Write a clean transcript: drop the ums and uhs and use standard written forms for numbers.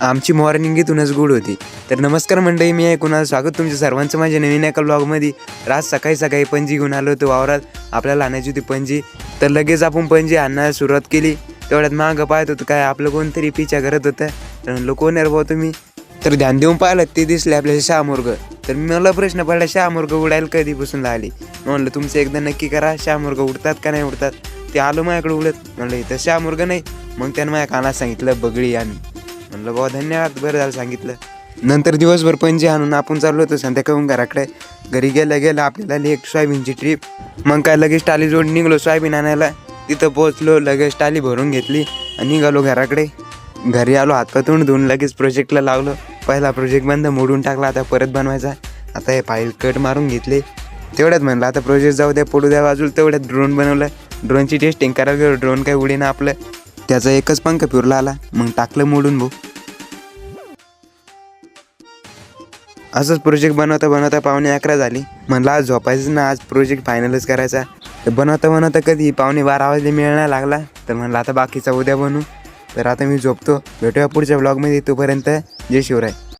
आमची मॉर्निंग इथूनच गुड होती. तर नमस्कार मंडळी, मी आहे कुणाल. स्वागत तुमच्या सर्वांचं माझ्या नवीन एका ब्लॉगमध्ये. आज सकाळी पणजी घेऊन आलो होतो वावरात. आपल्याला आणायची होती पणजी, तर लगेच आपण पणजी आणायला सुरुवात केली. तेवढ्यात मागं पाहत होतं काय आपलं कोणतरी पिछा करत होतं. तर म्हणलं कोण आहे भाऊ तुम्ही? तर ध्यान देऊन पाहिलं ते दिसले आपल्याला शहामुर्ग. तर मला प्रश्न पडला शहामुर्ग उडायला कधीपासून लागली. म्हणलं तुमचं एकदा नक्की करा, शहामुर्ग उडतात का नाही उडतात. ते आलो माझ्याकडे उडत. म्हणलं इथं शहामुर्ग नाही. मग त्यानं माझ्या कानात सांगितलं बगळी आम्ही. म्हणलं बाबा धन्यवाद, बरं झालं सांगितलं. नंतर दिवसभर पणजी आणून आपण चाललो होतो संध्याकाळून घराकडे. घरी गेल्या आपल्याला आली एक सोयाबीनची ट्रीप. मग काय लगेच टाली जोड निघलो सोयाबीन आणायला. तिथं पोहोचलो, लगेच टाली भरून घेतली आणि निघालो घराकडे. घरी आलो, हातपाय तोंड धुवून लगेच प्रोजेक्टला लागलो. पहिला प्रोजेक्ट बंद मोडून टाकला, आता परत बनवायचा. आता हे फाईल कट मारून घेतले. तेवढ्यात म्हणलं आता प्रोजेक्ट जाऊ द्या, पडू द्या बाजूला. तेवढ्यात ड्रोन बनवलं. ड्रोनची टेस्टिंग करायला गेलो. ड्रोन काय उडीना आपलं. त्याचा एकच पंख फिरला आला. मग टाकलं मोडून भाऊ. असंच प्रोजेक्ट बनवता पावणे 11 झाली. म्हणलं आज झोपायचं ना, आज प्रोजेक्ट फायनलच करायचा. तर बनवता कधी पावणे 12 वाजले मिळायला लागला. तर म्हणलं आता बाकीचा उद्या बनवू. तर आता मी झोपतो. भेटूया पुढच्या ब्लॉगमध्ये. तोपर्यंत जय शिवराय.